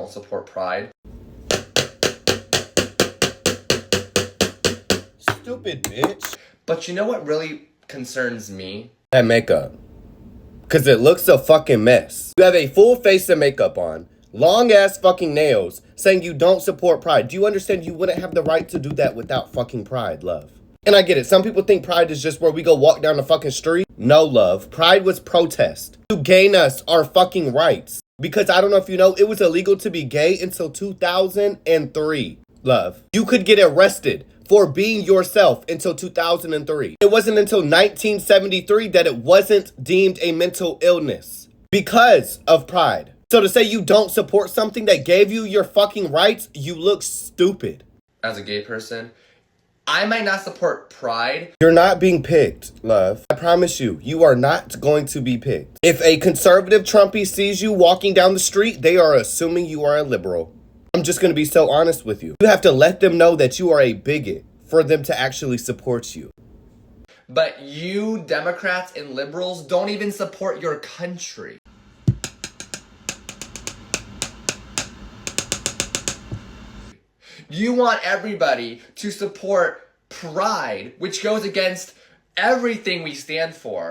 don't support Pride. Stupid bitch. But you know what really concerns me? That makeup. Cause it looks a fucking mess. You have a full face of makeup on, long ass fucking nails, saying you don't support Pride. Do you understand you wouldn't have the right to do that without fucking Pride, love? And I get it. Some people think Pride is just where we go walk down the fucking street. No, love. Pride was protest to gain us our fucking rights. Because I don't know if you know, it was illegal to be gay until 2003, love. You could get arrested for being yourself until 2003. It wasn't until 1973 that it wasn't deemed a mental illness because of Pride. So to say you don't support something that gave you your fucking rights, you look stupid. As a gay person, I might not support Pride. You're not being picked, love. I promise you, you are not going to be picked. If a conservative Trumpy sees you walking down the street, they are assuming you are a liberal. I'm just going to be so honest with you. You have to let them know that you are a bigot for them to actually support you. But you Democrats and liberals don't even support your country. You want everybody to support Pride, which goes against everything we stand for.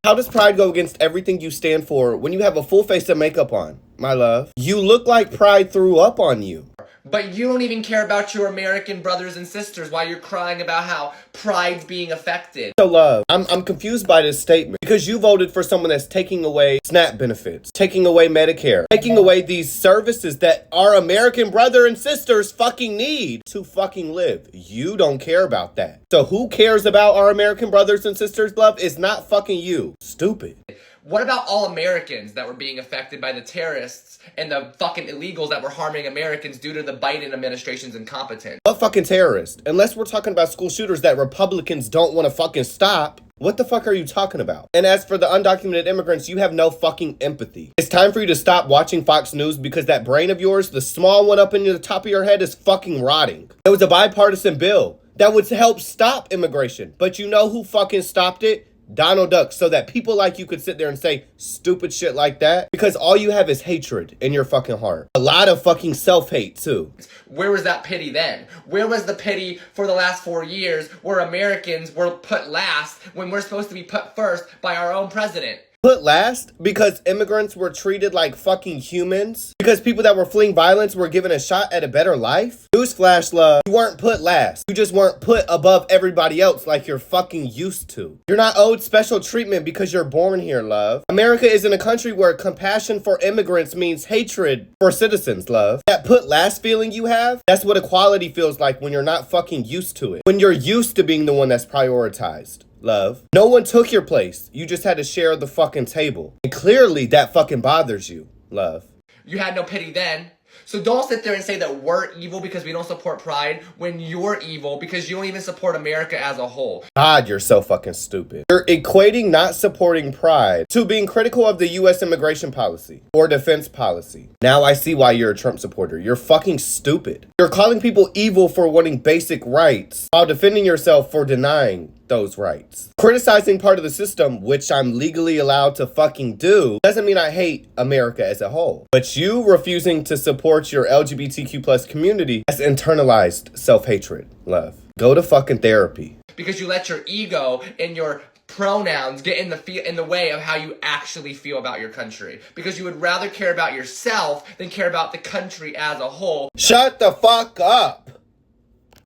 How does Pride go against everything you stand for when you have a full face of makeup on, my love? You look like Pride threw up on you. But you don't even care about your American brothers and sisters while you're crying about how Pride's being affected. So love, I'm confused by this statement because you voted for someone that's taking away SNAP benefits, taking away Medicare, taking away these services that our American brother and sisters fucking need to fucking live. You don't care about that. So who cares about our American brothers and sisters, love? It's not fucking you. Stupid. What about all Americans that were being affected by the terrorists and the fucking illegals that were harming Americans due to the Biden administration's incompetence? What fucking terrorist? Unless we're talking about school shooters that Republicans don't want to fucking stop, what the fuck are you talking about? And as for the undocumented immigrants, you have no fucking empathy. It's time for you to stop watching Fox News because that brain of yours, the small one up in the top of your head, is fucking rotting. It was a bipartisan bill that would help stop immigration. But you know who fucking stopped it? Donald Duck, so that people like you could sit there and say stupid shit like that because all you have is hatred in your fucking heart. A lot of fucking self-hate too. Where was that pity then? Where was the pity for the last 4 years where Americans were put last when we're supposed to be put first by our own president? Put last because immigrants were treated like fucking humans? Because people that were fleeing violence were given a shot at a better life? Newsflash, love, you weren't put last. You just weren't put above everybody else like you're fucking used to. You're not owed special treatment because you're born here, love. America is in a country where compassion for immigrants means hatred for citizens, love. That put last feeling you have, that's what equality feels like when you're not fucking used to it. When you're used to being the one that's prioritized. Love. No one took your place. You just had to share the fucking table. And clearly that fucking bothers you, love. You had no pity then. So don't sit there and say that we're evil because we don't support Pride when you're evil because you don't even support America as a whole. God, you're so fucking stupid. You're equating not supporting Pride to being critical of the U.S. immigration policy or defense policy. Now I see why you're a Trump supporter. You're fucking stupid. You're calling people evil for wanting basic rights while defending yourself for denying those rights. Criticizing part of the system, which I'm legally allowed to fucking do, doesn't mean I hate America as a whole. But you refusing to support your LGBTQ plus community has internalized self-hatred, love. Go to fucking therapy. Because you let your ego and your pronouns get in the way of how you actually feel about your country. Because you would rather care about yourself than care about the country as a whole. Shut the fuck up.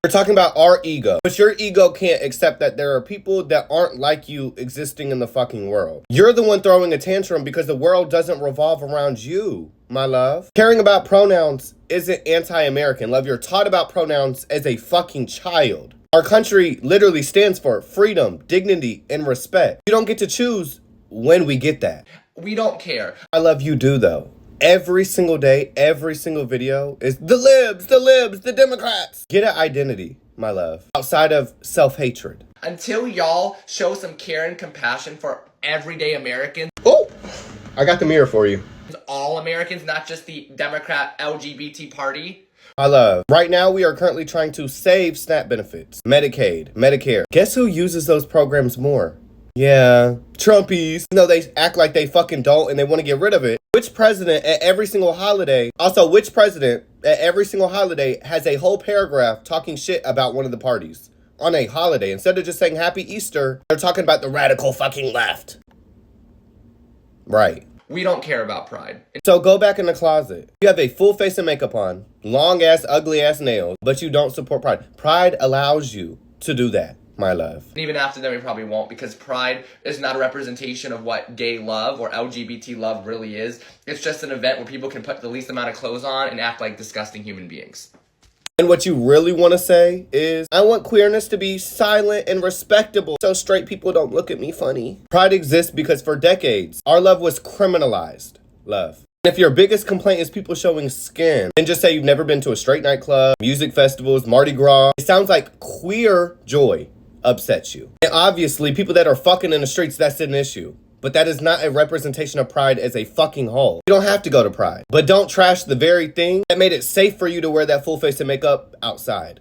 We're talking about our ego, but your ego can't accept that there are people that aren't like you existing in the fucking world. You're the one throwing a tantrum because the world doesn't revolve around you, my love. Caring about pronouns isn't anti-American, love. You're taught about pronouns as a fucking child. Our country literally stands for freedom, dignity, and respect. You don't get to choose when we get that. We don't care. I love you do though. Every single day, every single video is the libs, the Democrats. Get an identity, my love, outside of self-hatred. Until y'all show some care and compassion for everyday Americans. Oh, I got the mirror for you. All Americans, not just the Democrat LGBT party. My love, right now we are currently trying to save SNAP benefits, Medicaid, Medicare. Guess who uses those programs more? Yeah, Trumpies. No, they act like they fucking don't and they want to get rid of it. Which president at every single holiday has a whole paragraph talking shit about one of the parties on a holiday? Instead of just saying Happy Easter, they're talking about the radical fucking left. Right. We don't care about pride. So go back in the closet. You have a full face of makeup on, long ass, ugly ass nails, but you don't support pride. Pride allows you to do that, my love. And even after that, we probably won't, because pride is not a representation of what gay love or LGBT love really is. It's just an event where people can put the least amount of clothes on and act like disgusting human beings. And what you really want to say is, I want queerness to be silent and respectable so straight people don't look at me funny. Pride exists because for decades, our love was criminalized. Love. And if your biggest complaint is people showing skin, then just say you've never been to a straight nightclub, music festivals, Mardi Gras. It sounds like queer joy upsets you. And obviously, people that are fucking in the streets, that's an issue. But that is not a representation of pride as a fucking whole. You don't have to go to pride. But don't trash the very thing that made it safe for you to wear that full face of makeup outside.